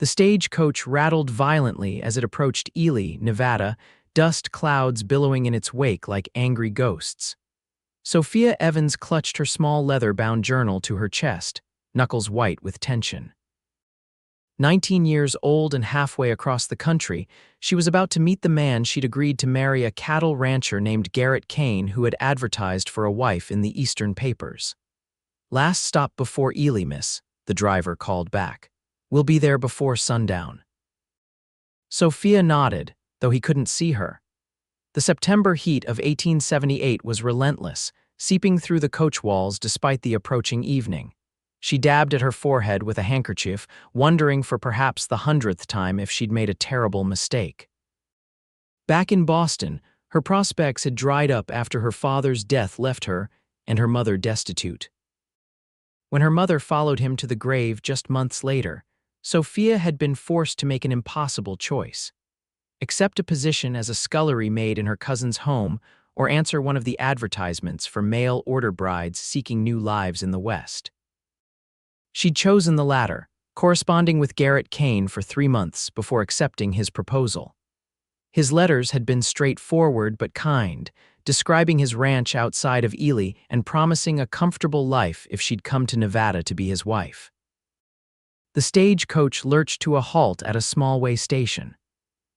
The stagecoach rattled violently as it approached Ely, Nevada, dust clouds billowing in its wake like angry ghosts. Sophia Evans clutched her small leather-bound journal to her chest, knuckles white with tension. 19 years old and halfway across the country, she was about to meet the man she'd agreed to marry, a cattle rancher named Garrett Kane who had advertised for a wife in the Eastern papers. "Last stop before Ely, miss," the driver called back. "We'll be there before sundown." Sophia nodded, though he couldn't see her. The September heat of 1878 was relentless, seeping through the coach walls despite the approaching evening. She dabbed at her forehead with a handkerchief, wondering for perhaps the 100th time if she'd made a terrible mistake. Back in Boston, her prospects had dried up after her father's death left her and her mother destitute. When her mother followed him to the grave just months later, Sophia had been forced to make an impossible choice: accept a position as a scullery maid in her cousin's home or answer one of the advertisements for mail-order brides seeking new lives in the West. She'd chosen the latter, corresponding with Garrett Kane for 3 months before accepting his proposal. His letters had been straightforward but kind, describing his ranch outside of Ely and promising a comfortable life if she'd come to Nevada to be his wife. The stagecoach lurched to a halt at a small-way station.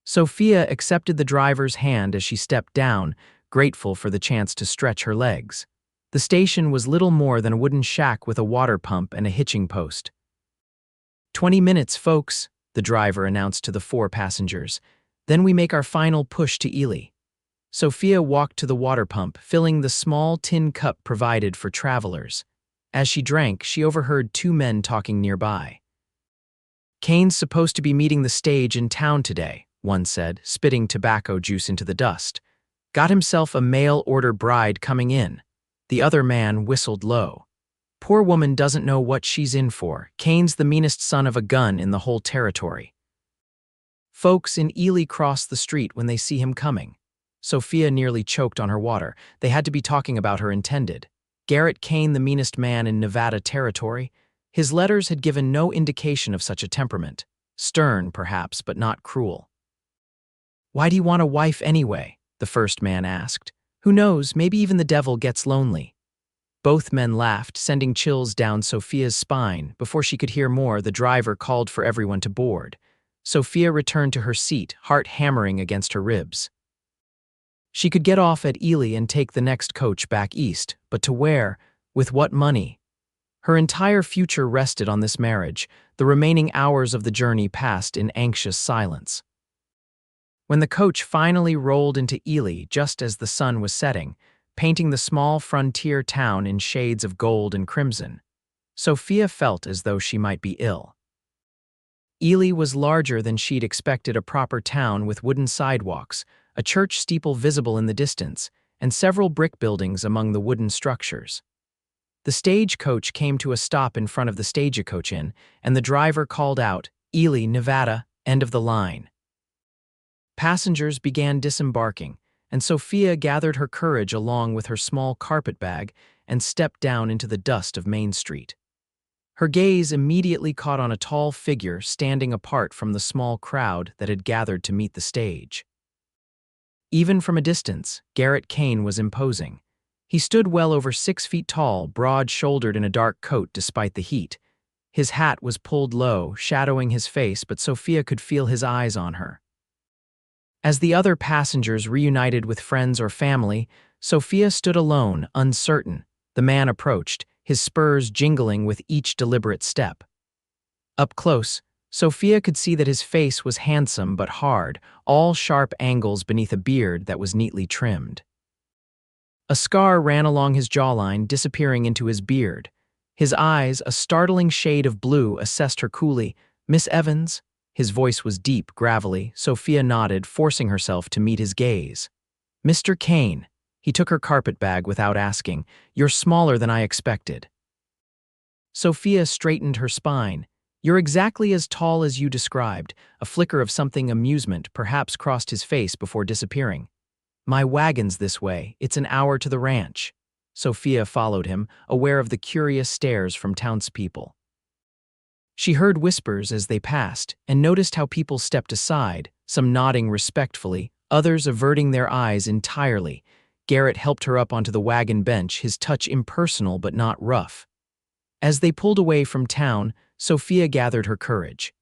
Sophia accepted the driver's hand as she stepped down, grateful for the chance to stretch her legs. The station was little more than a wooden shack with a water pump and a hitching post. 20 minutes, folks," the driver announced to the 4 passengers. "Then we make our final push to Ely." Sophia walked to the water pump, filling the small tin cup provided for travelers. As she drank, she overheard 2 men talking nearby. "Kane's supposed to be meeting the stage in town today," one said, spitting tobacco juice into the dust. "Got himself a mail-order bride coming in." The other man whistled low. "Poor woman doesn't know what she's in for. Kane's the meanest son of a gun in the whole territory." Folks in Ely crossed the street when they see him coming. Sophia nearly choked on her water. They had to be talking about her intended. Garrett Kane, the meanest man in Nevada territory? His letters had given no indication of such a temperament. Stern, perhaps, but not cruel. "Why do you want a wife anyway?" the first man asked. "Who knows, maybe even the devil gets lonely." Both men laughed, sending chills down Sophia's spine. Before she could hear more, the driver called for everyone to board. Sophia returned to her seat, heart hammering against her ribs. She could get off at Ely and take the next coach back east, but to where? With what money? Her entire future rested on this marriage. The remaining hours of the journey passed in anxious silence. When the coach finally rolled into Ely just as the sun was setting, painting the small frontier town in shades of gold and crimson, Sophia felt as though she might be ill. Ely was larger than she'd expected, a proper town with wooden sidewalks, a church steeple visible in the distance, and several brick buildings among the wooden structures. The stagecoach came to a stop in front of the Stagecoach Inn, and the driver called out, "Ely, Nevada, end of the line." Passengers began disembarking, and Sophia gathered her courage along with her small carpet bag and stepped down into the dust of Main Street. Her gaze immediately caught on a tall figure standing apart from the small crowd that had gathered to meet the stage. Even from a distance, Garrett Kane was imposing. He stood well over 6 feet tall, broad-shouldered in a dark coat despite the heat. His hat was pulled low, shadowing his face, but Sophia could feel his eyes on her. As the other passengers reunited with friends or family, Sophia stood alone, uncertain. The man approached, his spurs jingling with each deliberate step. Up close, Sophia could see that his face was handsome but hard, all sharp angles beneath a beard that was neatly trimmed. A scar ran along his jawline, disappearing into his beard. His eyes, a startling shade of blue, assessed her coolly. "Miss Evans?" His voice was deep, gravelly. Sophia nodded, forcing herself to meet his gaze. "Mr. Kane." He took her carpet bag without asking. "You're smaller than I expected." Sophia straightened her spine. "You're exactly as tall as you described." A flicker of something amusement perhaps crossed his face before disappearing. "My wagon's this way. It's an hour to the ranch." Sophia followed him, aware of the curious stares from townspeople. She heard whispers as they passed and noticed how people stepped aside, some nodding respectfully, others averting their eyes entirely. Garrett helped her up onto the wagon bench, his touch impersonal but not rough. As they pulled away from town, Sophia gathered her courage.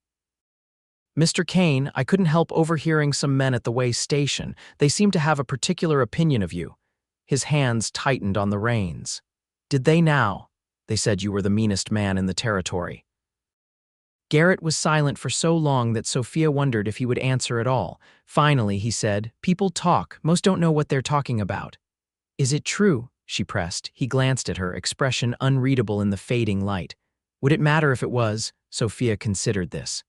"Mr. Kane, I couldn't help overhearing some men at the way station. They seem to have a particular opinion of you." His hands tightened on the reins. "Did they now?" "They said you were the meanest man in the territory." Garrett was silent for so long that Sophia wondered if he would answer at all. Finally, he said, "People talk, most don't know what they're talking about." "Is it true?" she pressed. He glanced at her, expression unreadable in the fading light. Would it matter if it was? Sophia considered this.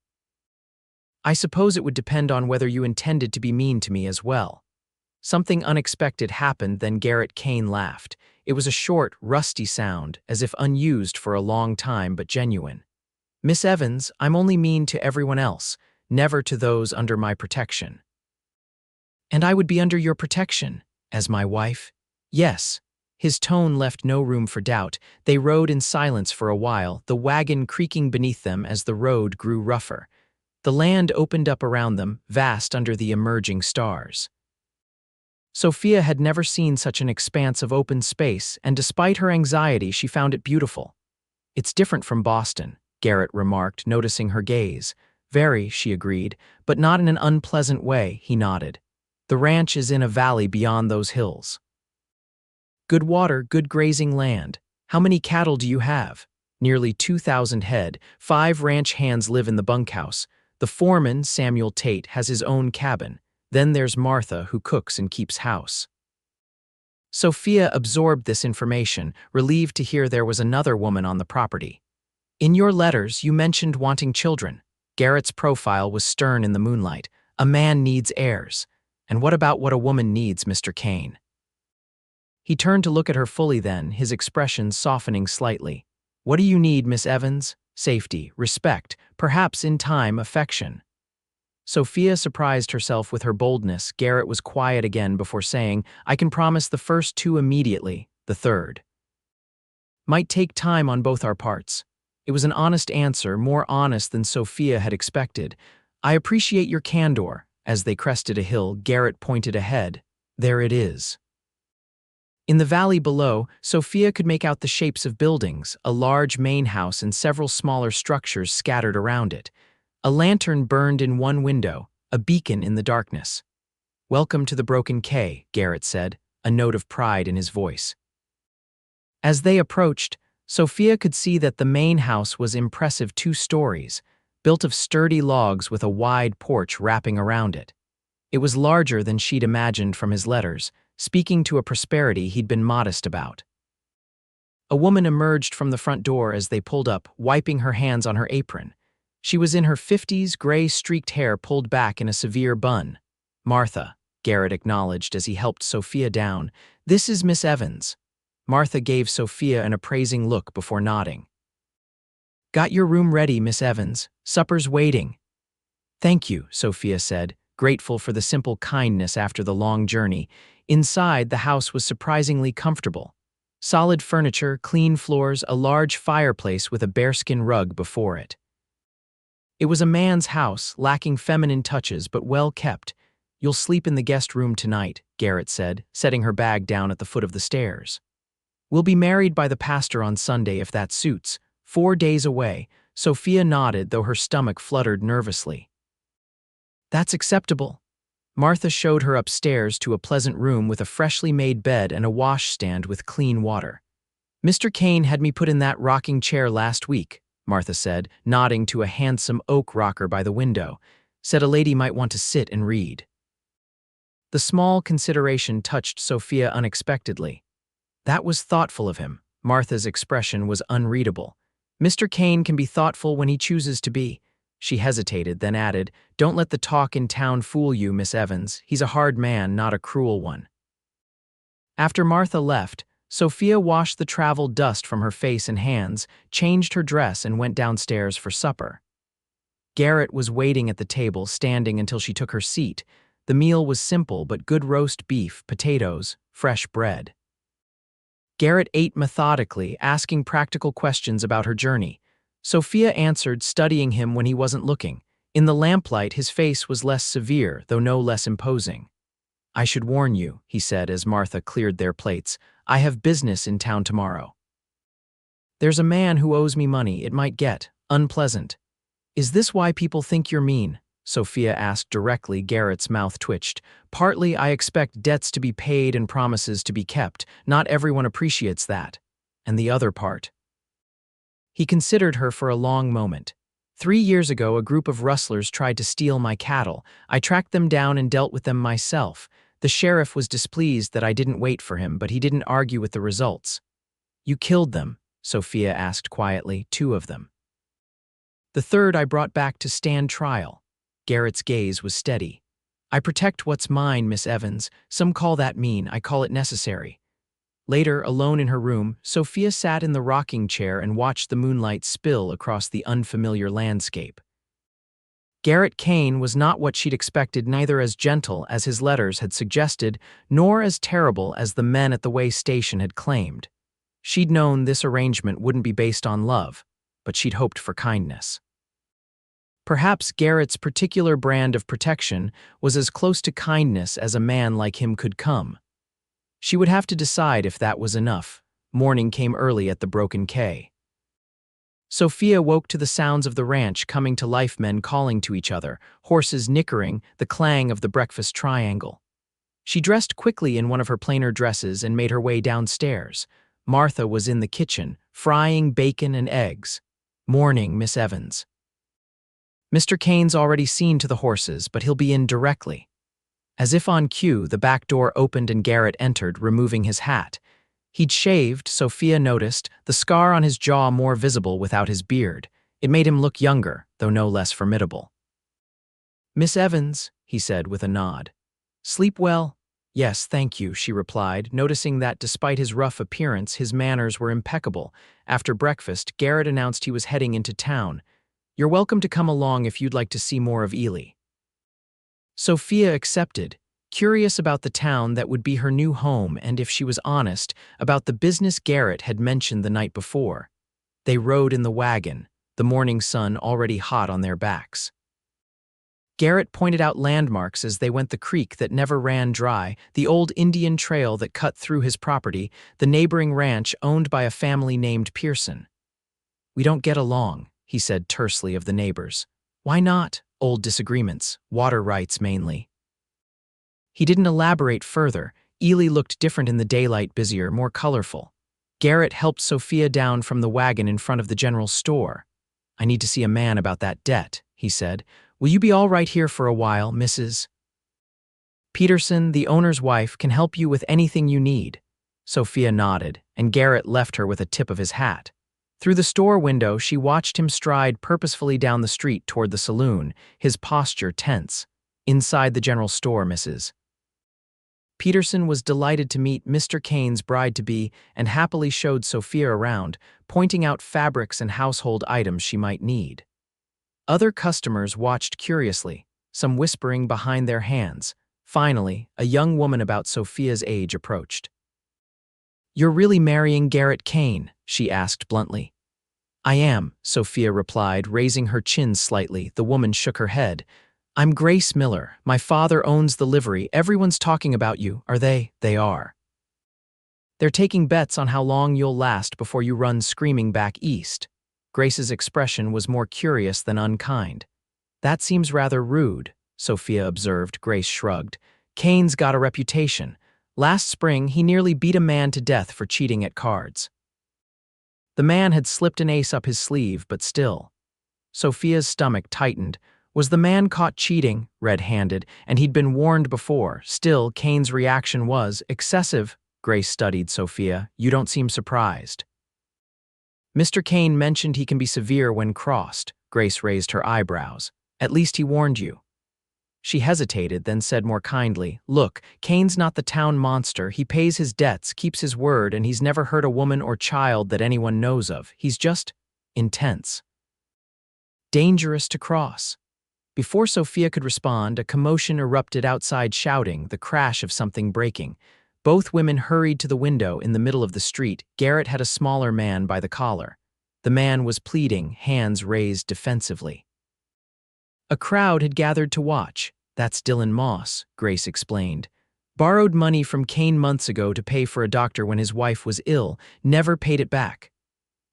"I suppose it would depend on whether you intended to be mean to me as well." Something unexpected happened, then Garrett Kane laughed. It was a short, rusty sound, as if unused for a long time but genuine. "Miss Evans, I'm only mean to everyone else, never to those under my protection." "And I would be under your protection, as my wife?" "Yes." His tone left no room for doubt. They rode in silence for a while, the wagon creaking beneath them as the road grew rougher. The land opened up around them, vast under the emerging stars. Sophia had never seen such an expanse of open space, and despite her anxiety, she found it beautiful. "It's different from Boston," Garrett remarked, noticing her gaze. "Very," she agreed, "but not in an unpleasant way," he nodded. "The ranch is in a valley beyond those hills. Good water, good grazing land. How many cattle do you have?" "Nearly 2,000 head. 5 ranch hands live in the bunkhouse. The foreman, Samuel Tate, has his own cabin. Then there's Martha, who cooks and keeps house." Sophia absorbed this information, relieved to hear there was another woman on the property. "In your letters, you mentioned wanting children." Garrett's profile was stern in the moonlight. "A man needs heirs. And what about what a woman needs, Mr. Kane?" He turned to look at her fully then, his expression softening slightly. "What do you need, Miss Evans?" "Safety, respect, perhaps in time, affection." Sophia surprised herself with her boldness. Garrett was quiet again before saying, "I can promise the first 2 immediately, the third might take time on both our parts." It was an honest answer, more honest than Sophia had expected. "I appreciate your candor." As they crested a hill, Garrett pointed ahead. "There it is." In the valley below, Sophia could make out the shapes of buildings, a large main house and several smaller structures scattered around it. A lantern burned in one window, a beacon in the darkness. "Welcome to the Broken K," Garrett said, a note of pride in his voice. As they approached, Sophia could see that the main house was impressive 2 stories, built of sturdy logs with a wide porch wrapping around it. It was larger than she'd imagined from his letters, speaking to a prosperity he'd been modest about. A woman emerged from the front door as they pulled up, wiping her hands on her apron. She was in her 50s, gray-streaked hair pulled back in a severe bun. "Martha," Garrett acknowledged as he helped Sophia down. "This is Miss Evans." Martha gave Sophia an appraising look before nodding. "Got your room ready, Miss Evans. Supper's waiting." "Thank you," Sophia said, grateful for the simple kindness after the long journey. Inside, the house was surprisingly comfortable. Solid furniture, clean floors, a large fireplace with a bearskin rug before it. It was a man's house, lacking feminine touches but well kept. "You'll sleep in the guest room tonight," Garrett said, setting her bag down at the foot of the stairs. "We'll be married by the pastor on Sunday if that suits. 4 days away." Sophia nodded, though her stomach fluttered nervously. "That's acceptable." Martha showed her upstairs to a pleasant room with a freshly made bed and a washstand with clean water. "Mr. Kane had me put in that rocking chair last week," Martha said, nodding to a handsome oak rocker by the window. "Said a lady might want to sit and read." The small consideration touched Sophia unexpectedly. That was thoughtful of him. Martha's expression was unreadable. "Mr. Kane can be thoughtful when he chooses to be." She hesitated, then added, "Don't let the talk in town fool you, Miss Evans. He's a hard man, not a cruel one." After Martha left, Sophia washed the travel dust from her face and hands, changed her dress, and went downstairs for supper. Garrett was waiting at the table, standing until she took her seat. The meal was simple but good: roast beef, potatoes, fresh bread. Garrett ate methodically, asking practical questions about her journey. Sophia answered, studying him when he wasn't looking. In the lamplight, his face was less severe, though no less imposing. "I should warn you," he said as Martha cleared their plates. "I have business in town tomorrow. There's a man who owes me money. It might get unpleasant." "Is this why people think you're mean?" Sophia asked directly. Garrett's mouth twitched. "Partly, I expect debts to be paid and promises to be kept. Not everyone appreciates that. And the other part." He considered her for a long moment. 3 years ago, a group of rustlers tried to steal my cattle. I tracked them down and dealt with them myself. The sheriff was displeased that I didn't wait for him, but he didn't argue with the results." "You killed them?" Sophia asked quietly. "2 of them. The third I brought back to stand trial." Garrett's gaze was steady. "I protect what's mine, Miss Evans. Some call that mean. I call it necessary." Later, alone in her room, Sophia sat in the rocking chair and watched the moonlight spill across the unfamiliar landscape. Garrett Kane was not what she'd expected, neither as gentle as his letters had suggested, nor as terrible as the men at the way station had claimed. She'd known this arrangement wouldn't be based on love, but she'd hoped for kindness. Perhaps Garrett's particular brand of protection was as close to kindness as a man like him could come. She would have to decide if that was enough. Morning came early at the Broken K. Sophia woke to the sounds of the ranch coming to life, men calling to each other, horses nickering, the clang of the breakfast triangle. She dressed quickly in one of her plainer dresses and made her way downstairs. Martha was in the kitchen, frying bacon and eggs. "Morning, Miss Evans." "Mr. Kane's already seen to the horses, but he'll be in directly." As if on cue, the back door opened and Garrett entered, removing his hat. He'd shaved, Sophia noticed, the scar on his jaw more visible without his beard. It made him look younger, though no less formidable. "Miss Evans," he said with a nod. "Sleep well?" "Yes, thank you," she replied, noticing that despite his rough appearance, his manners were impeccable. After breakfast, Garrett announced he was heading into town. "You're welcome to come along if you'd like to see more of Ely." Sophia accepted, curious about the town that would be her new home and, if she was honest, about the business Garrett had mentioned the night before. They rode in the wagon, the morning sun already hot on their backs. Garrett pointed out landmarks as they went: the creek that never ran dry, the old Indian trail that cut through his property, the neighboring ranch owned by a family named Pearson. "We don't get along," he said tersely of the neighbors. "Why not?" "Old disagreements, water rights mainly." He didn't elaborate further. Ely looked different in the daylight, busier, more colorful. Garrett helped Sophia down from the wagon in front of the general store. "I need to see a man about that debt," he said. "Will you be all right here for a while, Mrs. Peterson, the owner's wife, can help you with anything you need." Sophia nodded, and Garrett left her with a tip of his hat. Through the store window, she watched him stride purposefully down the street toward the saloon, his posture tense. Inside the general store, Mrs. Peterson was delighted to meet Mr. Kane's bride-to-be and happily showed Sophia around, pointing out fabrics and household items she might need. Other customers watched curiously, some whispering behind their hands. Finally, a young woman about Sophia's age approached. "You're really marrying Garrett Kane?" she asked bluntly. "I am," Sophia replied, raising her chin slightly. The woman shook her head. "I'm Grace Miller. My father owns the livery. Everyone's talking about you. Are they?" "They are. They're taking bets on how long you'll last before you run screaming back east." Grace's expression was more curious than unkind. "That seems rather rude," Sophia observed. Grace shrugged. "Kane's got a reputation. Last spring, he nearly beat a man to death for cheating at cards." The man had slipped an ace up his sleeve, but still. Sophia's stomach tightened. Was the man caught cheating, red-handed, and he'd been warned before? Still, Kane's reaction was excessive. Grace studied Sophia. "You don't seem surprised." "Mr. Kane mentioned he can be severe when crossed." Grace raised her eyebrows. "At least he warned you." She hesitated, then said more kindly, "Look, Kane's not the town monster. He pays his debts, keeps his word, and he's never hurt a woman or child that anyone knows of. He's just intense. Dangerous to cross." Before Sophia could respond, a commotion erupted outside, shouting, the crash of something breaking. Both women hurried to the window in the middle of the street. Garrett had a smaller man by the collar. The man was pleading, hands raised defensively. A crowd had gathered to watch. That's Dylan Moss, Grace explained. Borrowed money from Kane months ago to pay for a doctor when his wife was ill, never paid it back.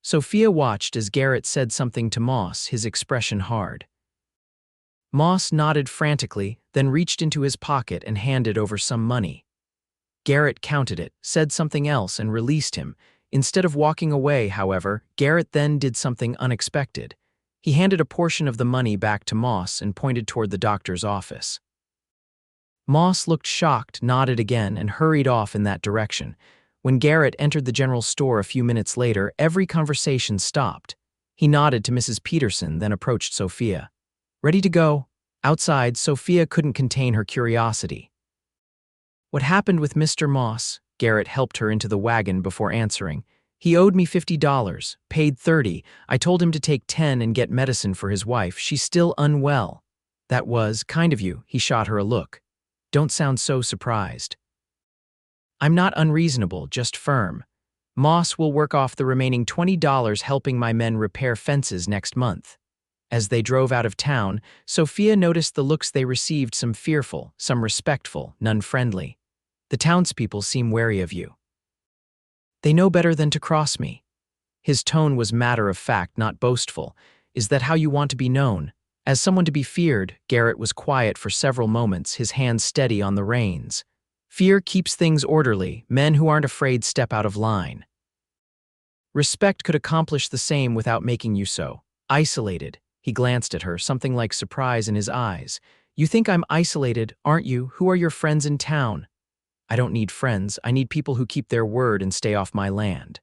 Sophia watched as Garrett said something to Moss, his expression hard. Moss nodded frantically, then reached into his pocket and handed over some money. Garrett counted it, said something else, and released him. Instead of walking away, however, Garrett then did something unexpected. He handed a portion of the money back to Moss and pointed toward the doctor's office. Moss looked shocked, nodded again, and hurried off in that direction. When Garrett entered the general store a few minutes later, every conversation stopped. He nodded to Mrs. Peterson, then approached Sophia. "Ready to go?" Outside, Sophia couldn't contain her curiosity. "What happened with Mr. Moss?" Garrett helped her into the wagon before answering. "He owed me $50, paid $30. I told him to take $10 and get medicine for his wife. She's still unwell." "That was kind of you," he shot her a look. "Don't sound so surprised." "I'm not unreasonable, just firm. Moss will work off the remaining $20 helping my men repair fences next month." As they drove out of town, Sophia noticed the looks they received, some fearful, some respectful, none friendly. "The townspeople seem wary of you. They know better than to cross me." His tone was matter of fact, not boastful. "Is that how you want to be known? As someone to be feared?" Garrett was quiet for several moments, his hands steady on the reins. "Fear keeps things orderly. Men who aren't afraid step out of line. Respect could accomplish the same without making you so. Isolated." He glanced at her, something like surprise in his eyes. "You think I'm isolated, aren't you? Who are your friends in town?" "I don't need friends. I need people who keep their word and stay off my land."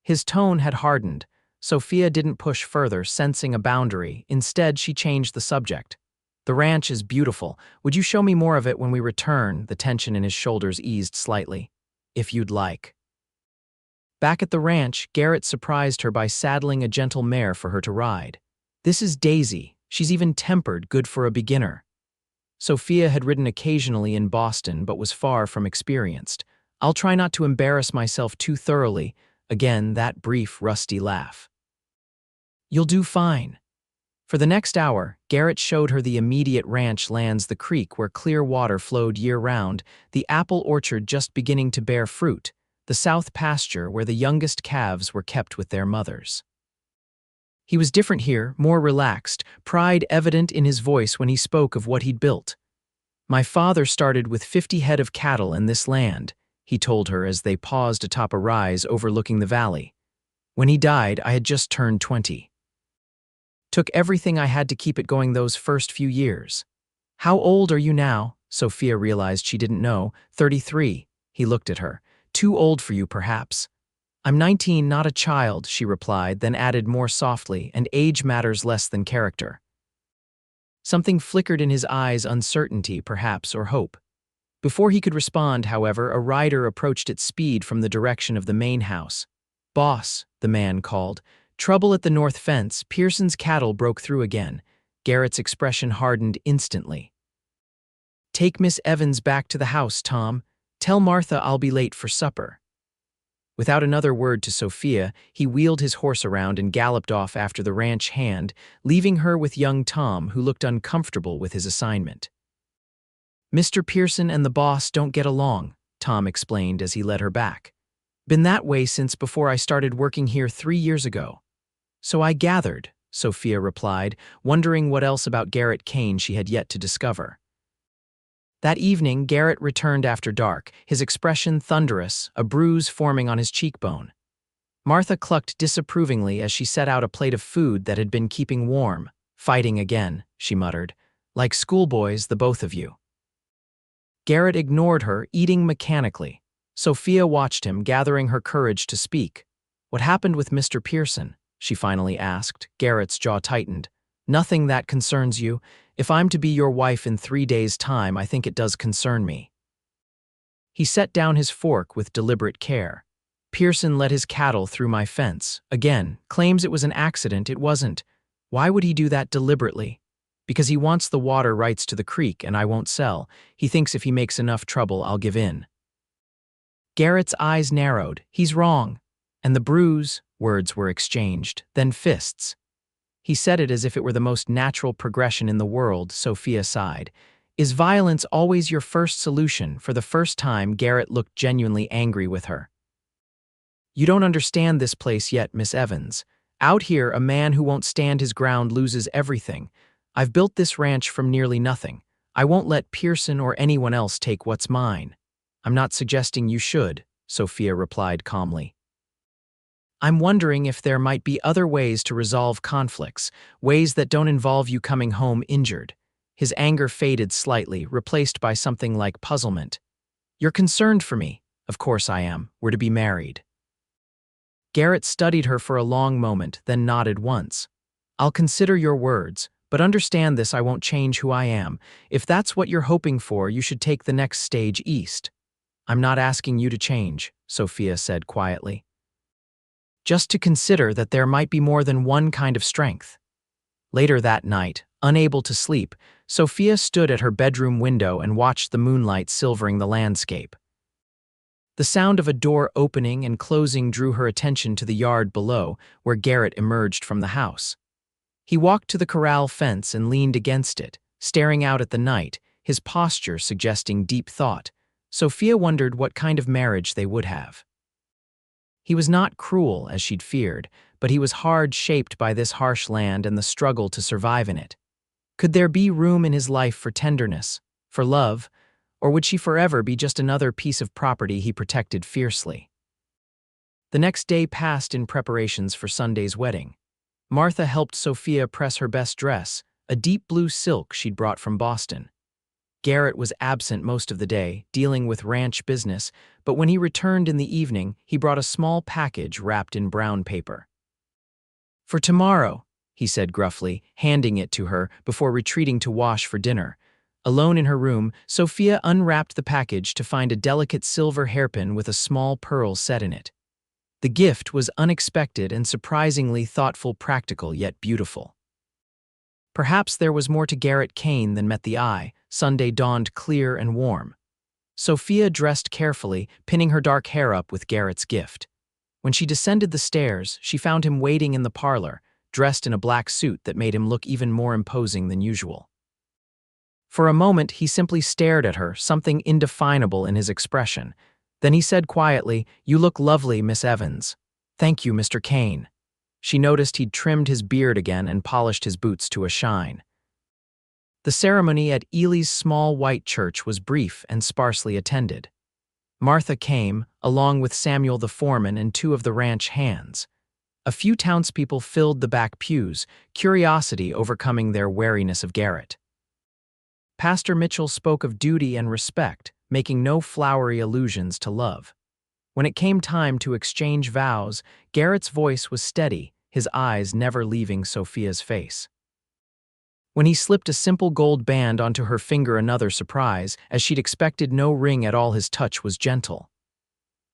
His tone had hardened. Sophia didn't push further, sensing a boundary. Instead, she changed the subject. "The ranch is beautiful. Would you show me more of it when we return?" The tension in his shoulders eased slightly. "If you'd like." Back at the ranch, Garrett surprised her by saddling a gentle mare for her to ride. "This is Daisy. She's even tempered, good for a beginner." Sophia had ridden occasionally in Boston, but was far from experienced. "I'll try not to embarrass myself too thoroughly." Again, that brief, rusty laugh. "You'll do fine." For the next hour, Garrett showed her the immediate ranch lands, the creek where clear water flowed year-round, the apple orchard just beginning to bear fruit, the south pasture where the youngest calves were kept with their mothers. He was different here, more relaxed, pride evident in his voice when he spoke of what he'd built. "My father started with 50 head of cattle in this land," he told her as they paused atop a rise overlooking the valley. "When he died, I had just turned 20. Took everything I had to keep it going those first few years." "How old are you now?" Sophia realized she didn't know. 33. He looked at her. "Too old for you, perhaps." "I'm 19, not a child," she replied, then added more softly, "and age matters less than character." Something flickered in his eyes, uncertainty, perhaps, or hope. Before he could respond, however, a rider approached at speed from the direction of the main house. "Boss," the man called. "Trouble at the north fence. Pearson's cattle broke through again." Garrett's expression hardened instantly. "Take Miss Evans back to the house, Tom. Tell Martha I'll be late for supper." Without another word to Sophia, he wheeled his horse around and galloped off after the ranch hand, leaving her with young Tom, who looked uncomfortable with his assignment. "Mr. Pearson and the boss don't get along," Tom explained as he led her back. "Been that way since before I started working here 3 years ago." "So I gathered," Sophia replied, wondering what else about Garrett Kane she had yet to discover. That evening, Garrett returned after dark, his expression thunderous, a bruise forming on his cheekbone. Martha clucked disapprovingly as she set out a plate of food that had been keeping warm. "Fighting again," she muttered. "Like schoolboys, the both of you." Garrett ignored her, eating mechanically. Sophia watched him, gathering her courage to speak. "What happened with Mr. Pearson?" she finally asked. Garrett's jaw tightened. "Nothing that concerns you. If I'm to be your wife in 3 days' time, I think it does concern me." He set down his fork with deliberate care. "Pearson let his cattle through my fence. Again, claims it was an accident. It wasn't. Why would he do that deliberately? Because he wants the water rights to the creek and I won't sell. He thinks if he makes enough trouble, I'll give in." Garrett's eyes narrowed. "He's wrong. And the bruise, words were exchanged, then fists. He said it as if it were the most natural progression in the world, Sophia sighed. Is violence always your first solution? For the first time, Garrett looked genuinely angry with her. You don't understand this place yet, Miss Evans. Out here, a man who won't stand his ground loses everything. I've built this ranch from nearly nothing. I won't let Pearson or anyone else take what's mine. I'm not suggesting you should, Sophia replied calmly. I'm wondering if there might be other ways to resolve conflicts, ways that don't involve you coming home injured. His anger faded slightly, replaced by something like puzzlement. You're concerned for me. Of course I am. We're to be married. Garrett studied her for a long moment, then nodded once. I'll consider your words, but understand this: I won't change who I am. If that's what you're hoping for, you should take the next stage east. I'm not asking you to change, Sophia said quietly. Just to consider that there might be more than one kind of strength. Later that night, unable to sleep, Sophia stood at her bedroom window and watched the moonlight silvering the landscape. The sound of a door opening and closing drew her attention to the yard below, where Garrett emerged from the house. He walked to the corral fence and leaned against it, staring out at the night, his posture suggesting deep thought. Sophia wondered what kind of marriage they would have. He was not cruel, as she'd feared, but he was hard-shaped by this harsh land and the struggle to survive in it. Could there be room in his life for tenderness, for love, or would she forever be just another piece of property he protected fiercely? The next day passed in preparations for Sunday's wedding. Martha helped Sophia press her best dress, a deep blue silk she'd brought from Boston. Garrett was absent most of the day, dealing with ranch business, but when he returned in the evening, he brought a small package wrapped in brown paper. For tomorrow, he said gruffly, handing it to her before retreating to wash for dinner. Alone in her room, Sophia unwrapped the package to find a delicate silver hairpin with a small pearl set in it. The gift was unexpected and surprisingly thoughtful, practical yet beautiful. Perhaps there was more to Garrett Kane than met the eye. Sunday dawned clear and warm. Sophia dressed carefully, pinning her dark hair up with Garrett's gift. When she descended the stairs, she found him waiting in the parlor, dressed in a black suit that made him look even more imposing than usual. For a moment, he simply stared at her, something indefinable in his expression. Then he said quietly, "You look lovely, Miss Evans." "Thank you, Mr. Kane." She noticed he'd trimmed his beard again and polished his boots to a shine. The ceremony at Ely's small white church was brief and sparsely attended. Martha came, along with Samuel the foreman and two of the ranch hands. A few townspeople filled the back pews, curiosity overcoming their wariness of Garrett. Pastor Mitchell spoke of duty and respect, making no flowery allusions to love. When it came time to exchange vows, Garrett's voice was steady, his eyes never leaving Sophia's face. When he slipped a simple gold band onto her finger, another surprise, as she'd expected no ring at all, his touch was gentle.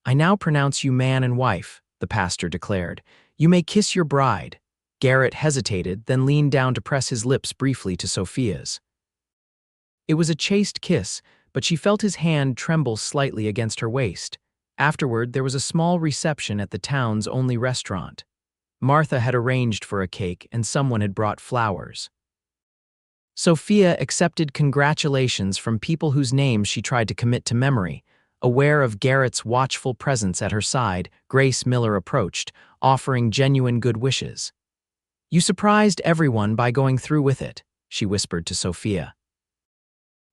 "I now pronounce you man and wife," the pastor declared. "You may kiss your bride." Garrett hesitated, then leaned down to press his lips briefly to Sophia's. It was a chaste kiss, but she felt his hand tremble slightly against her waist. Afterward, there was a small reception at the town's only restaurant. Martha had arranged for a cake, and someone had brought flowers. Sophia accepted congratulations from people whose names she tried to commit to memory. Aware of Garrett's watchful presence at her side, Grace Miller approached, offering genuine good wishes. "You surprised everyone by going through with it," she whispered to Sophia.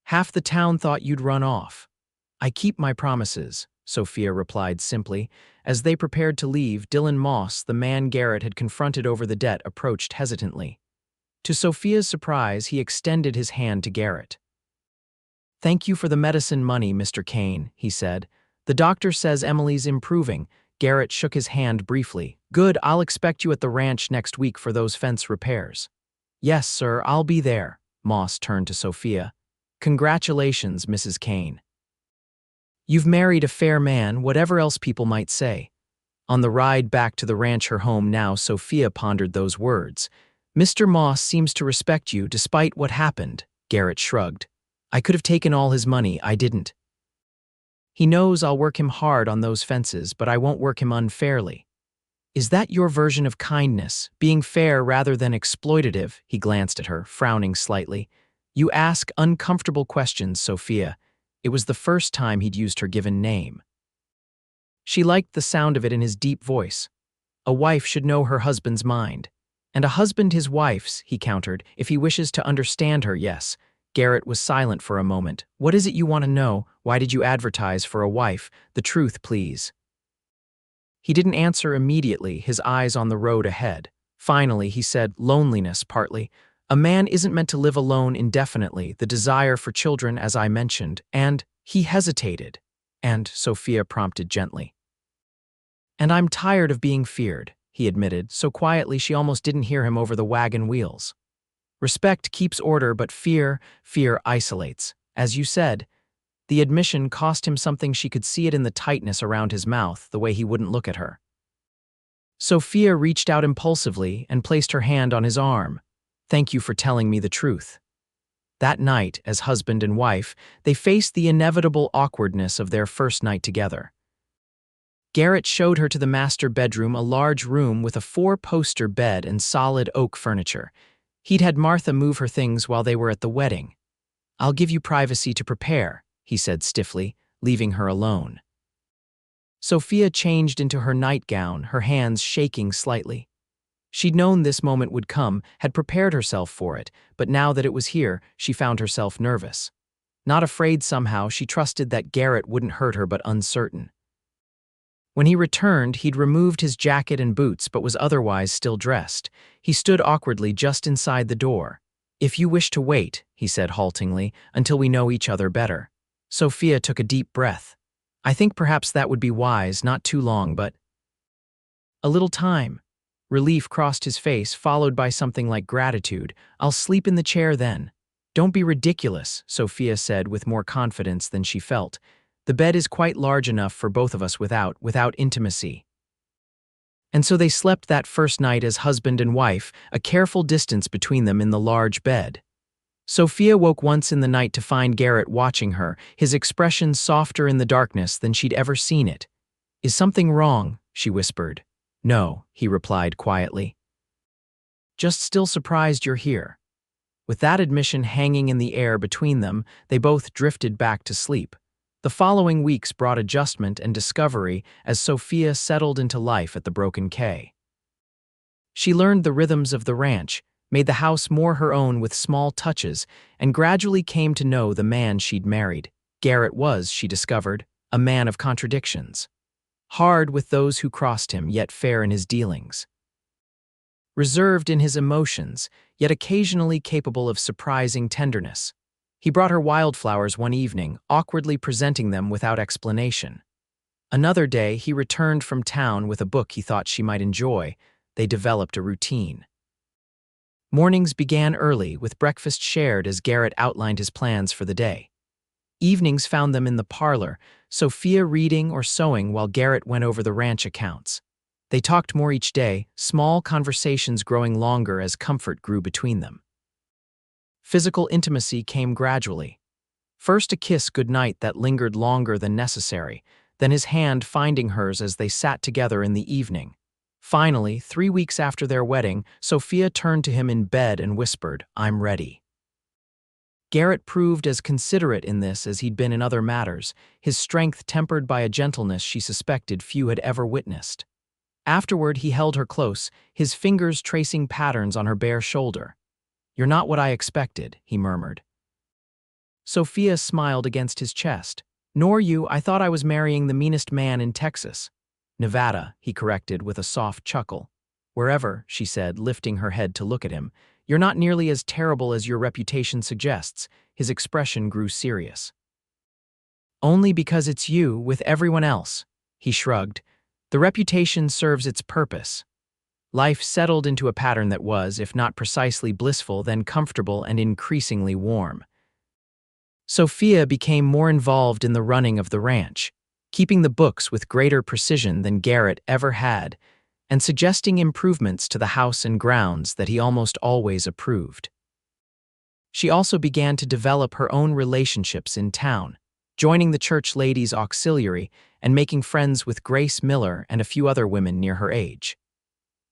"Half the town thought you'd run off." "I keep my promises," Sophia replied simply. As they prepared to leave, Dylan Moss, the man Garrett had confronted over the debt, approached hesitantly. To Sophia's surprise, he extended his hand to Garrett. "Thank you for the medicine money, Mr. Kane," he said. "The doctor says Emily's improving." Garrett shook his hand briefly. "Good, I'll expect you at the ranch next week for those fence repairs." "Yes, sir, I'll be there." Moss turned to Sophia. "Congratulations, Mrs. Kane. You've married a fair man, whatever else people might say." On the ride back to the ranch, her home now, Sophia pondered those words. "Mr. Moss seems to respect you despite what happened," Garrett shrugged. "I could have taken all his money, I didn't. He knows I'll work him hard on those fences, but I won't work him unfairly." Is that your version of kindness, being fair rather than exploitative? He glanced at her, frowning slightly. You ask uncomfortable questions, Sophia. It was the first time he'd used her given name. She liked the sound of it in his deep voice. A wife should know her husband's mind. And a husband his wife's, he countered, if he wishes to understand her, yes. Garrett was silent for a moment. What is it you want to know? Why did you advertise for a wife? The truth, please. He didn't answer immediately, his eyes on the road ahead. Finally, he said, loneliness, partly. A man isn't meant to live alone indefinitely, the desire for children, as I mentioned, and he hesitated. And, Sophia prompted gently. And I'm tired of being feared, he admitted, so quietly she almost didn't hear him over the wagon wheels. Respect keeps order, but fear isolates. As you said, the admission cost him something. She could see it in the tightness around his mouth, the way he wouldn't look at her. Sophia reached out impulsively and placed her hand on his arm. Thank you for telling me the truth. That night, as husband and wife, they faced the inevitable awkwardness of their first night together. Garrett showed her to the master bedroom, a large room with a 4-poster bed and solid oak furniture. He'd had Martha move her things while they were at the wedding. I'll give you privacy to prepare, he said stiffly, leaving her alone. Sophia changed into her nightgown, her hands shaking slightly. She'd known this moment would come, had prepared herself for it, but now that it was here, she found herself nervous. Not afraid somehow, she trusted that Garrett wouldn't hurt her, but uncertain. When he returned, he'd removed his jacket and boots but was otherwise still dressed. He stood awkwardly just inside the door. If you wish to wait, he said haltingly, until we know each other better. Sophia took a deep breath. I think perhaps that would be wise, not too long, but… A little time. Relief crossed his face, followed by something like gratitude. I'll sleep in the chair then. Don't be ridiculous, Sophia said with more confidence than she felt. The bed is quite large enough for both of us without intimacy. And so they slept that first night as husband and wife, a careful distance between them in the large bed. Sophia woke once in the night to find Garrett watching her, his expression softer in the darkness than she'd ever seen it. Is something wrong? She whispered. No, he replied quietly. Just still surprised you're here. With that admission hanging in the air between them, they both drifted back to sleep. The following weeks brought adjustment and discovery as Sophia settled into life at the Broken K. She learned the rhythms of the ranch, made the house more her own with small touches, and gradually came to know the man she'd married. Garrett was, she discovered, a man of contradictions. Hard with those who crossed him, yet fair in his dealings. Reserved in his emotions, yet occasionally capable of surprising tenderness. He brought her wildflowers one evening, awkwardly presenting them without explanation. Another day, he returned from town with a book he thought she might enjoy. They developed a routine. Mornings began early, with breakfast shared as Garrett outlined his plans for the day. Evenings found them in the parlor, Sophia reading or sewing while Garrett went over the ranch accounts. They talked more each day, small conversations growing longer as comfort grew between them. Physical intimacy came gradually. First a kiss goodnight that lingered longer than necessary, then his hand finding hers as they sat together in the evening. Finally, 3 weeks after their wedding, Sophia turned to him in bed and whispered, I'm ready. Garrett proved as considerate in this as he'd been in other matters, his strength tempered by a gentleness she suspected few had ever witnessed. Afterward, he held her close, his fingers tracing patterns on her bare shoulder. You're not what I expected, he murmured. Sophia smiled against his chest. Nor you, I thought I was marrying the meanest man in Texas. Nevada, he corrected with a soft chuckle. Wherever, she said, lifting her head to look at him. You're not nearly as terrible as your reputation suggests. His expression grew serious. Only because it's you, with everyone else, he shrugged. The reputation serves its purpose. Life settled into a pattern that was, if not precisely blissful, then comfortable and increasingly warm. Sophia became more involved in the running of the ranch, keeping the books with greater precision than Garrett ever had, and suggesting improvements to the house and grounds that he almost always approved. She also began to develop her own relationships in town, joining the church ladies' auxiliary and making friends with Grace Miller and a few other women near her age.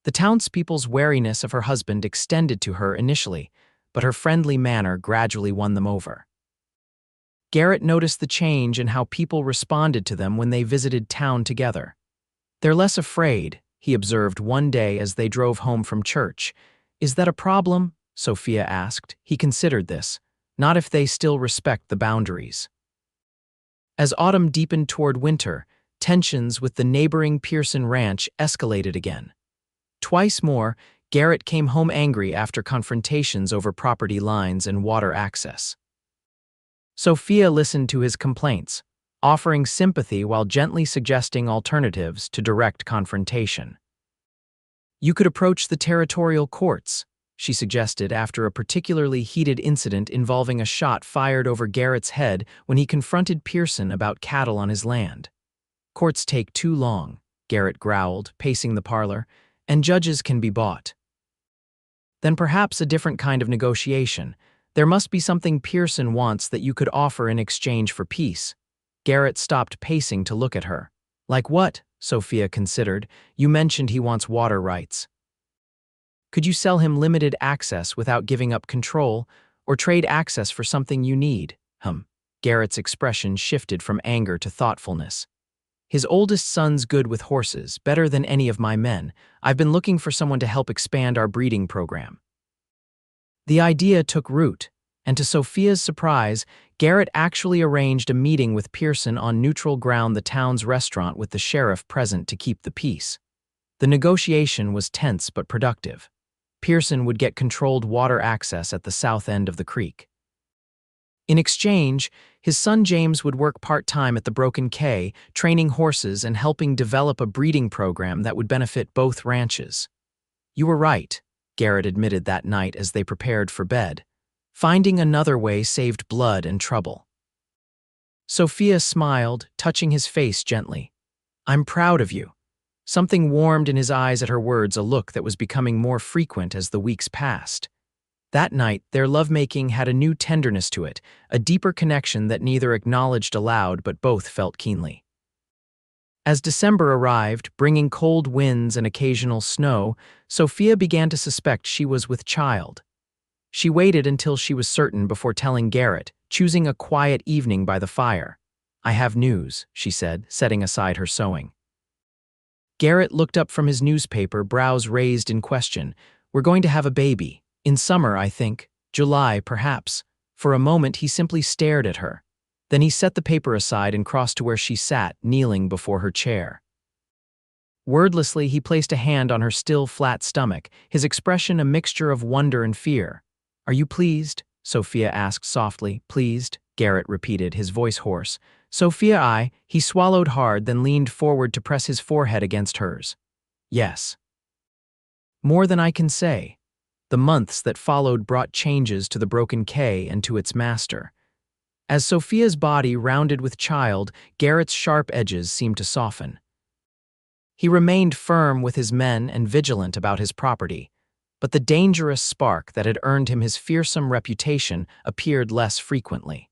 The townspeople's wariness of her husband extended to her initially, but her friendly manner gradually won them over. Garrett noticed the change in how people responded to them when they visited town together. "They're less afraid," he observed one day as they drove home from church. "Is that a problem?" Sophia asked. He considered this. "Not if they still respect the boundaries." As autumn deepened toward winter, tensions with the neighboring Pearson ranch escalated again. Twice more, Garrett came home angry after confrontations over property lines and water access. Sophia listened to his complaints, offering sympathy while gently suggesting alternatives to direct confrontation. "You could approach the territorial courts," she suggested after a particularly heated incident involving a shot fired over Garrett's head when he confronted Pearson about cattle on his land. "Courts take too long," Garrett growled, pacing the parlor, "and judges can be bought." "Then perhaps a different kind of negotiation. There must be something Pearson wants that you could offer in exchange for peace." Garrett stopped pacing to look at her. "Like what?" Sophia considered. "You mentioned he wants water rights. Could you sell him limited access without giving up control, or trade access for something you need?" Garrett's expression shifted from anger to thoughtfulness. "His oldest son's good with horses, better than any of my men. I've been looking for someone to help expand our breeding program." The idea took root, and to Sophia's surprise, Garrett actually arranged a meeting with Pearson on neutral ground, the town's restaurant, with the sheriff present to keep the peace. The negotiation was tense but productive. Pearson would get controlled water access at the south end of the creek. In exchange, his son James would work part-time at the Broken K, training horses and helping develop a breeding program that would benefit both ranches. "You were right," Garrett admitted that night as they prepared for bed. "Finding another way saved blood and trouble." Sophia smiled, touching his face gently. "I'm proud of you." Something warmed in his eyes at her words, a look that was becoming more frequent as the weeks passed. That night, their lovemaking had a new tenderness to it, a deeper connection that neither acknowledged aloud but both felt keenly. As December arrived, bringing cold winds and occasional snow, Sophia began to suspect she was with child. She waited until she was certain before telling Garrett, choosing a quiet evening by the fire. "I have news," she said, setting aside her sewing. Garrett looked up from his newspaper, brows raised in question. "We're going to have a baby. In summer, I think. July, perhaps." For a moment, he simply stared at her. Then he set the paper aside and crossed to where she sat, kneeling before her chair. Wordlessly, he placed a hand on her still, flat stomach, his expression a mixture of wonder and fear. "Are you pleased?" Sophia asked softly. "Pleased?" Garrett repeated, his voice hoarse. "Sophia, he swallowed hard, then leaned forward to press his forehead against hers. "Yes." "More than I can say." The months that followed brought changes to the Broken K and to its master. As Sophia's body rounded with child, Garrett's sharp edges seemed to soften. He remained firm with his men and vigilant about his property, but the dangerous spark that had earned him his fearsome reputation appeared less frequently.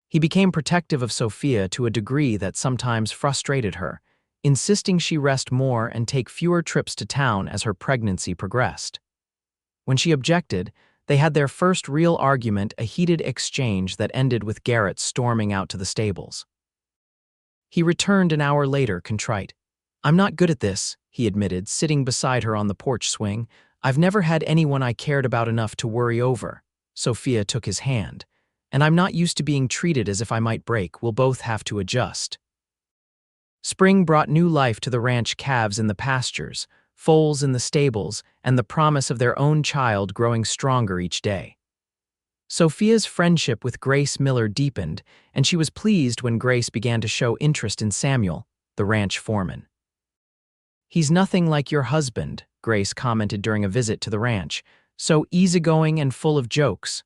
He became protective of Sophia to a degree that sometimes frustrated her, insisting she rest more and take fewer trips to town as her pregnancy progressed. When she objected, they had their first real argument, a heated exchange that ended with Garrett storming out to the stables. He returned an hour later, contrite. "I'm not good at this," he admitted, sitting beside her on the porch swing. "I've never had anyone I cared about enough to worry over." Sophia took his hand. "And I'm not used to being treated as if I might break. We'll both have to adjust." Spring brought new life to the ranch, calves in the pastures, foals in the stables, and the promise of their own child growing stronger each day. Sophia's friendship with Grace Miller deepened, and she was pleased when Grace began to show interest in Samuel, the ranch foreman. "He's nothing like your husband," Grace commented during a visit to the ranch. "So easygoing and full of jokes."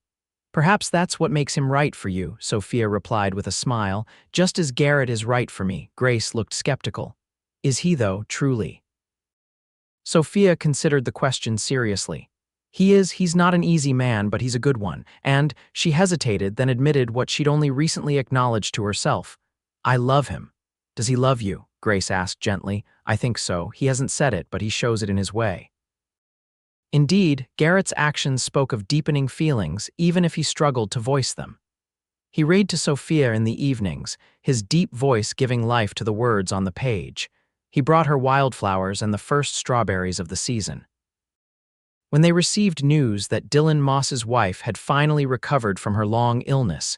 "Perhaps that's what makes him right for you," Sophia replied with a smile. "Just as Garrett is right for me." Grace looked skeptical. "Is he, though, truly?" Sophia considered the question seriously. He's not an easy man, but he's a good one." And she hesitated, then admitted what she'd only recently acknowledged to herself. "I love him." "Does he love you?" Grace asked gently. I think so. He hasn't said it, but he shows it in his way. Indeed, Garrett's actions spoke of deepening feelings, even if he struggled to voice them. He read to Sophia in the evenings, his deep voice giving life to the words on the page. He brought her wildflowers and the first strawberries of the season. When they received news that Dylan Moss's wife had finally recovered from her long illness,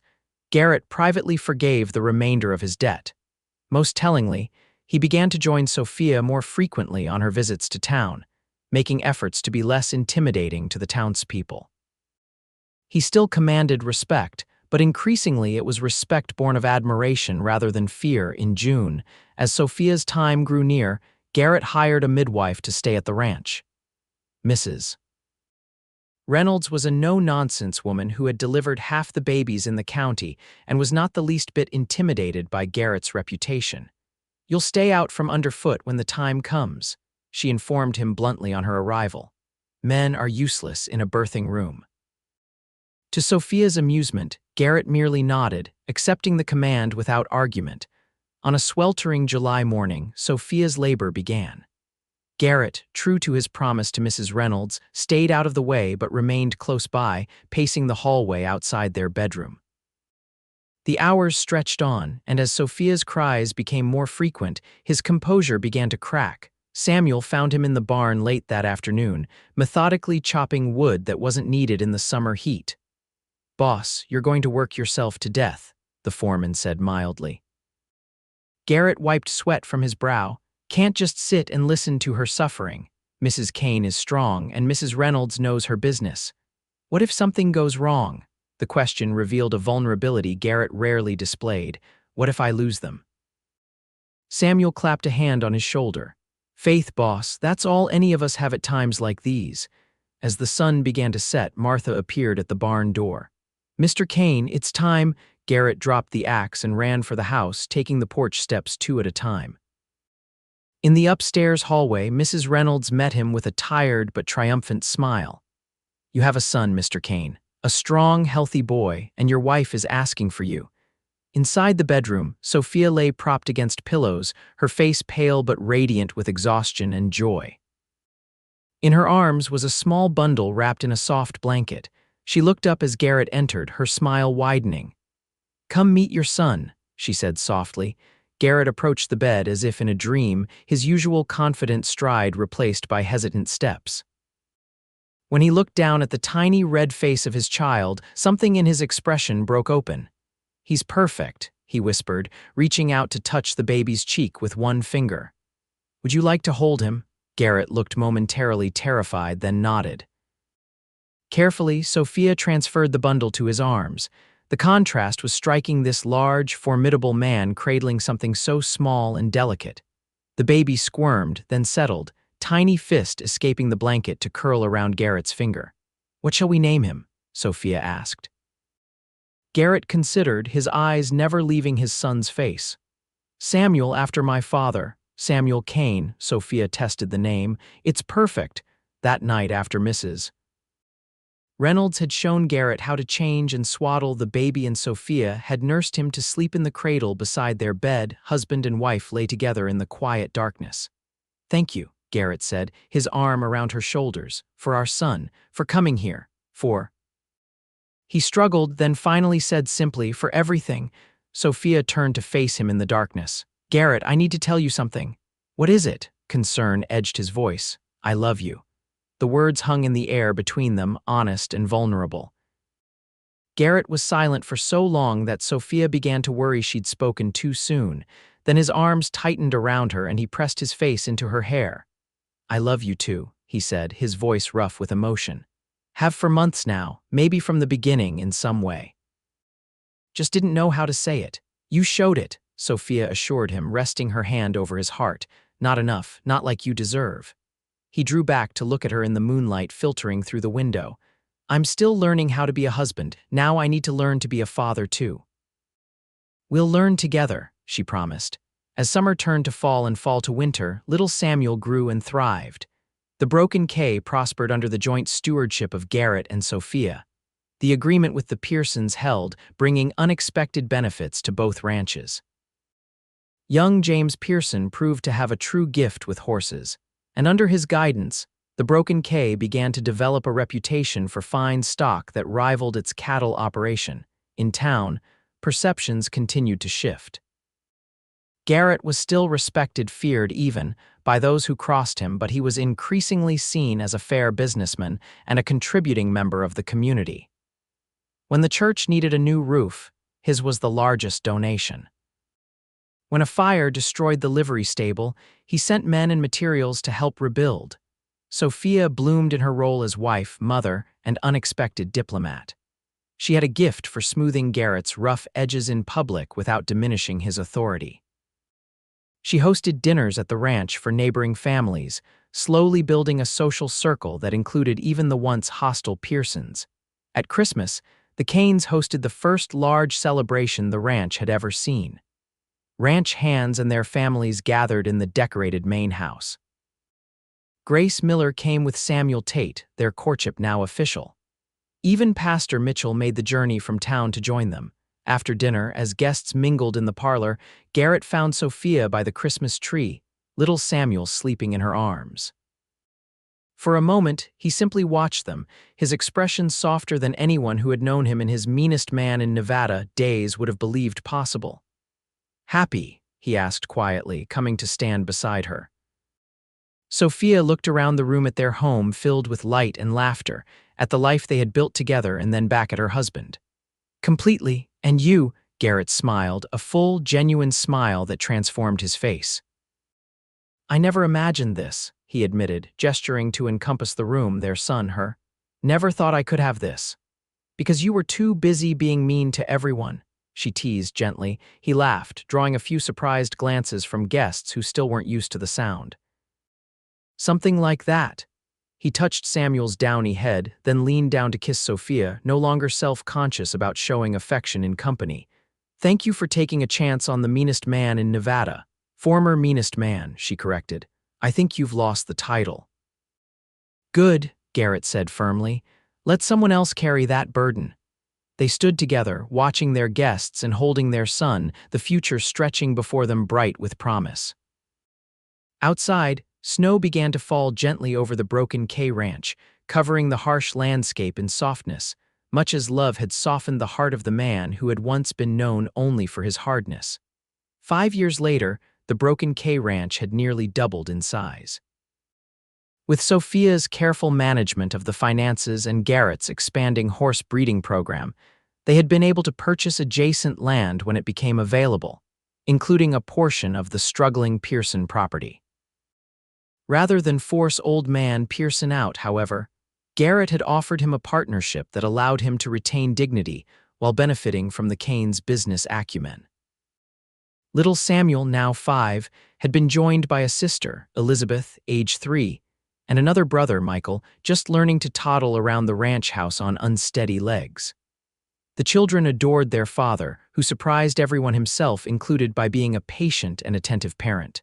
Garrett privately forgave the remainder of his debt. Most tellingly, he began to join Sophia more frequently on her visits to town, making efforts to be less intimidating to the townspeople. He still commanded respect, but increasingly it was respect born of admiration rather than fear. In June, as Sophia's time grew near, Garrett hired a midwife to stay at the ranch. Mrs. Reynolds was a no-nonsense woman who had delivered half the babies in the county and was not the least bit intimidated by Garrett's reputation. You'll stay out from underfoot when the time comes, she informed him bluntly on her arrival. Men are useless in a birthing room. To Sophia's amusement, Garrett merely nodded, accepting the command without argument. On a sweltering July morning, Sophia's labor began. Garrett, true to his promise to Mrs. Reynolds, stayed out of the way but remained close by, pacing the hallway outside their bedroom. The hours stretched on, and as Sophia's cries became more frequent, his composure began to crack. Samuel found him in the barn late that afternoon, methodically chopping wood that wasn't needed in the summer heat. "Boss, you're going to work yourself to death," the foreman said mildly. Garrett wiped sweat from his brow. Can't just sit and listen to her suffering. Mrs. Kane is strong, and Mrs. Reynolds knows her business. What if something goes wrong? The question revealed a vulnerability Garrett rarely displayed. What if I lose them? Samuel clapped a hand on his shoulder. Faith, boss, that's all any of us have at times like these. As the sun began to set, Martha appeared at the barn door. Mr. Kane, it's time. Garrett dropped the axe and ran for the house, taking the porch steps 2 at a time. In the upstairs hallway, Mrs. Reynolds met him with a tired but triumphant smile. You have a son, Mr. Kane, a strong, healthy boy, and your wife is asking for you. Inside the bedroom, Sophia lay propped against pillows, her face pale but radiant with exhaustion and joy. In her arms was a small bundle wrapped in a soft blanket. She looked up as Garrett entered, her smile widening. Come meet your son, she said softly. Garrett approached the bed as if in a dream, his usual confident stride replaced by hesitant steps. When he looked down at the tiny red face of his child, something in his expression broke open. He's perfect, he whispered, reaching out to touch the baby's cheek with one finger. Would you like to hold him? Garrett looked momentarily terrified, then nodded. Carefully, Sophia transferred the bundle to his arms. The contrast was striking, this large, formidable man cradling something so small and delicate. The baby squirmed, then settled, tiny fist escaping the blanket to curl around Garrett's finger. What shall we name him? Sophia asked. Garrett considered, his eyes never leaving his son's face. Samuel, after my father. Samuel Kane, Sophia tested the name. It's perfect. That night after Mrs. Reynolds had shown Garrett how to change and swaddle the baby, and Sophia had nursed him to sleep in the cradle beside their bed. Husband and wife lay together in the quiet darkness. Thank you, Garrett said, his arm around her shoulders, for our son, for coming here, for... He struggled, then finally said simply, for everything. Sophia turned to face him in the darkness. Garrett, I need to tell you something. What is it? Concern edged his voice. I love you. The words hung in the air between them, honest and vulnerable. Garrett was silent for so long that Sophia began to worry she'd spoken too soon. Then his arms tightened around her and he pressed his face into her hair. I love you too, he said, his voice rough with emotion. Have for months now, maybe from the beginning in some way. Just didn't know how to say it. You showed it, Sophia assured him, resting her hand over his heart. Not enough, not like you deserve. He drew back to look at her in the moonlight filtering through the window. I'm still learning how to be a husband. Now I need to learn to be a father too. We'll learn together, she promised. As summer turned to fall and fall to winter, little Samuel grew and thrived. The Broken K prospered under the joint stewardship of Garrett and Sophia. The agreement with the Pearsons held, bringing unexpected benefits to both ranches. Young James Pearson proved to have a true gift with horses, and under his guidance, the Broken K began to develop a reputation for fine stock that rivaled its cattle operation. In town, perceptions continued to shift. Garrett was still respected, feared even, by those who crossed him, but he was increasingly seen as a fair businessman and a contributing member of the community. When the church needed a new roof, his was the largest donation. When a fire destroyed the livery stable, he sent men and materials to help rebuild. Sophia bloomed in her role as wife, mother, and unexpected diplomat. She had a gift for smoothing Garrett's rough edges in public without diminishing his authority. She hosted dinners at the ranch for neighboring families, slowly building a social circle that included even the once hostile Pearsons. At Christmas, the Kanes hosted the first large celebration the ranch had ever seen. Ranch hands and their families gathered in the decorated main house. Grace Miller came with Samuel Tate, their courtship now official. Even Pastor Mitchell made the journey from town to join them. After dinner, as guests mingled in the parlor, Garrett found Sophia by the Christmas tree, little Samuel sleeping in her arms. For a moment, he simply watched them, his expression softer than anyone who had known him in his Meanest Man in Nevada days would have believed possible. "Happy?" he asked quietly, coming to stand beside her. Sophia looked around the room at their home filled with light and laughter, at the life they had built together, and then back at her husband. "Completely, and you," Garrett smiled, a full, genuine smile that transformed his face. "I never imagined this," he admitted, gesturing to encompass the room, their son, her. "Never thought I could have this. Because you were too busy being mean to everyone," she teased gently. He laughed, drawing a few surprised glances from guests who still weren't used to the sound. "Something like that." He touched Samuel's downy head, then leaned down to kiss Sophia, no longer self-conscious about showing affection in company. "Thank you for taking a chance on the Meanest Man in Nevada." "Former Meanest Man," she corrected. "I think you've lost the title." "Good," Garrett said firmly. "Let someone else carry that burden." They stood together, watching their guests and holding their son, the future stretching before them bright with promise. Outside, snow began to fall gently over the Broken K ranch, covering the harsh landscape in softness, much as love had softened the heart of the man who had once been known only for his hardness. 5 years later, the Broken K ranch had nearly doubled in size. With Sophia's careful management of the finances and Garrett's expanding horse breeding program, they had been able to purchase adjacent land when it became available, including a portion of the struggling Pearson property. Rather than force old man Pearson out, however, Garrett had offered him a partnership that allowed him to retain dignity while benefiting from the Kanes' business acumen. Little Samuel, now 5, had been joined by a sister, Elizabeth, age 3, and another brother, Michael, just learning to toddle around the ranch house on unsteady legs. The children adored their father, who surprised everyone, himself included, by being a patient and attentive parent.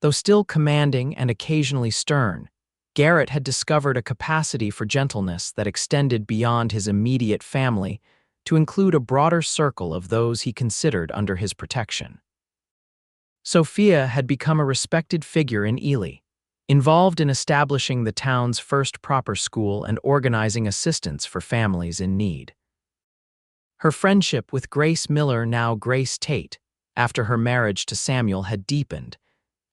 Though still commanding and occasionally stern, Garrett had discovered a capacity for gentleness that extended beyond his immediate family to include a broader circle of those he considered under his protection. Sophia had become a respected figure in Ely, involved in establishing the town's first proper school and organizing assistance for families in need. Her friendship with Grace Miller, now Grace Tate, after her marriage to Samuel, had deepened,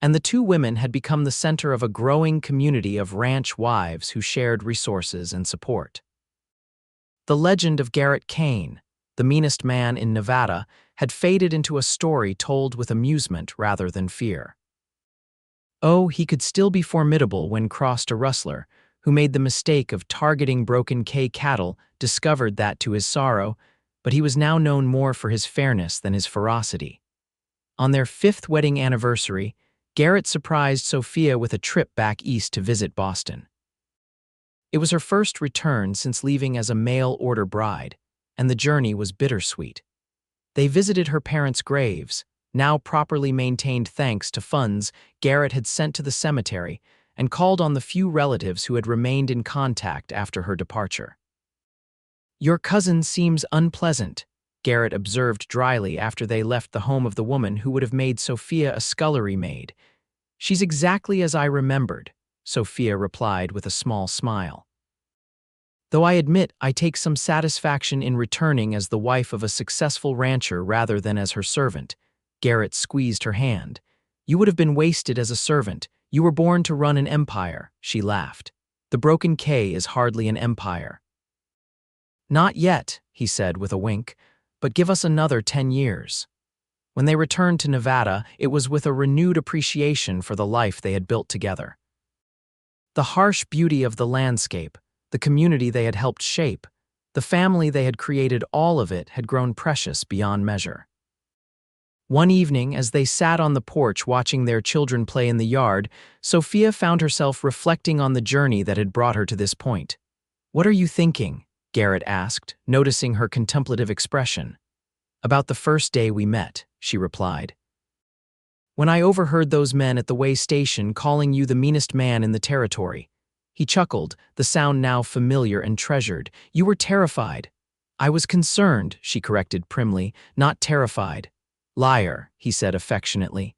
and the two women had become the center of a growing community of ranch wives who shared resources and support. The legend of Garrett Kane, the Meanest Man in Nevada, had faded into a story told with amusement rather than fear. Oh, he could still be formidable when crossed a rustler, who made the mistake of targeting Broken K cattle, discovered that to his sorrow, but he was now known more for his fairness than his ferocity. On their 5th wedding anniversary, Garrett surprised Sophia with a trip back east to visit Boston. It was her first return since leaving as a mail-order bride, and the journey was bittersweet. They visited her parents' graves, now properly maintained thanks to funds Garrett had sent to the cemetery, and called on the few relatives who had remained in contact after her departure. "Your cousin seems unpleasant," Garrett observed dryly after they left the home of the woman who would have made Sophia a scullery maid. "She's exactly as I remembered," Sophia replied with a small smile. "Though I admit I take some satisfaction in returning as the wife of a successful rancher rather than as her servant." Garrett squeezed her hand. "You would have been wasted as a servant. You were born to run an empire," she laughed. "The Broken K is hardly an empire." "Not yet," he said with a wink, "but give us another 10 years." When they returned to Nevada, it was with a renewed appreciation for the life they had built together. The harsh beauty of the landscape, the community they had helped shape, the family they had created, all of it had grown precious beyond measure. One evening, as they sat on the porch watching their children play in the yard, Sophia found herself reflecting on the journey that had brought her to this point. "What are you thinking?" Garrett asked, noticing her contemplative expression. "About the first day we met," she replied. "When I overheard those men at the way station calling you the meanest man in the territory." He chuckled, the sound now familiar and treasured. "You were terrified." "I was concerned," she corrected primly, "not terrified." "Liar," he said affectionately.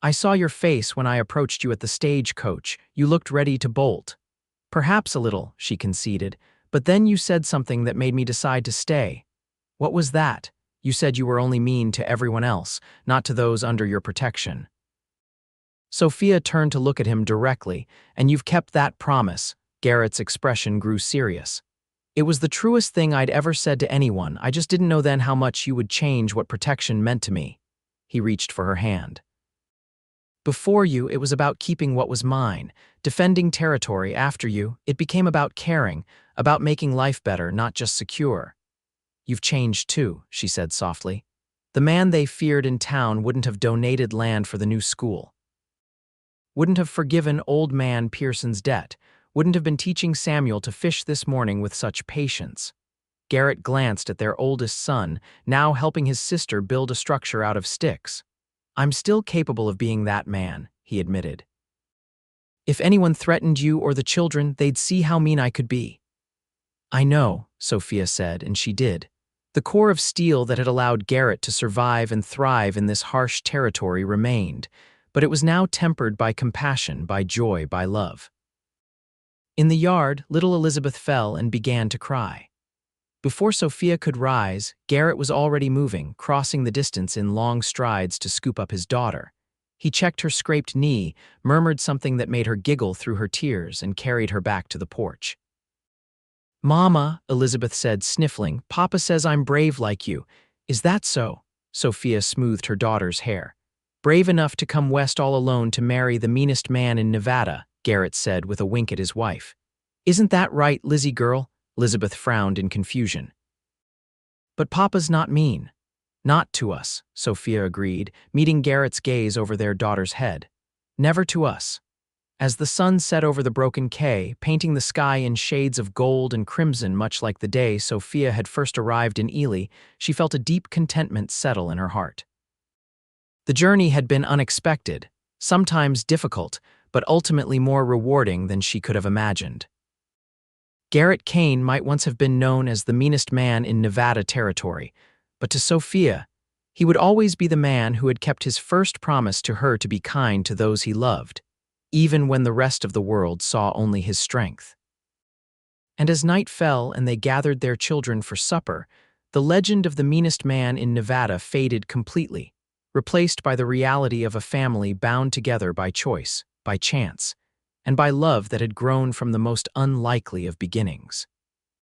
"I saw your face when I approached you at the stagecoach. You looked ready to bolt." "Perhaps a little," she conceded, "but then you said something that made me decide to stay." "What was that?" "You said you were only mean to everyone else, not to those under your protection." Sophia turned to look at him directly. "And you've kept that promise." Garrett's expression grew serious. "It was the truest thing I'd ever said to anyone. I just didn't know then how much you would change what protection meant to me." He reached for her hand. "Before you, it was about keeping what was mine, defending territory. After you, it became about caring, about making life better, not just secure." "You've changed too," she said softly. "The man they feared in town wouldn't have donated land for the new school. Wouldn't have forgiven old man Pearson's debt. Wouldn't have been teaching Samuel to fish this morning with such patience." Garrett glanced at their oldest son, now helping his sister build a structure out of sticks. "I'm still capable of being that man," he admitted. "If anyone threatened you or the children, they'd see how mean I could be." "I know," Sophia said, and she did. The core of steel that had allowed Garrett to survive and thrive in this harsh territory remained, but it was now tempered by compassion, by joy, by love. In the yard, little Elizabeth fell and began to cry. Before Sophia could rise, Garrett was already moving, crossing the distance in long strides to scoop up his daughter. He checked her scraped knee, murmured something that made her giggle through her tears, and carried her back to the porch. "Mama," Elizabeth said, sniffling, "Papa says I'm brave like you." "Is that so?" Sophia smoothed her daughter's hair. "Brave enough to come west all alone to marry the meanest man in Nevada," Garrett said with a wink at his wife. "Isn't that right, Lizzie girl?" Elizabeth frowned in confusion. "But Papa's not mean." "Not to us," Sophia agreed, meeting Garrett's gaze over their daughter's head. "Never to us." As the sun set over the Broken K, painting the sky in shades of gold and crimson much like the day Sophia had first arrived in Ely, she felt a deep contentment settle in her heart. The journey had been unexpected, sometimes difficult, but ultimately more rewarding than she could have imagined. Garrett Kane might once have been known as the meanest man in Nevada territory, but to Sophia, he would always be the man who had kept his first promise to her to be kind to those he loved, even when the rest of the world saw only his strength. And as night fell and they gathered their children for supper, the legend of the meanest man in Nevada faded completely, replaced by the reality of a family bound together by choice, by chance, and by love that had grown from the most unlikely of beginnings.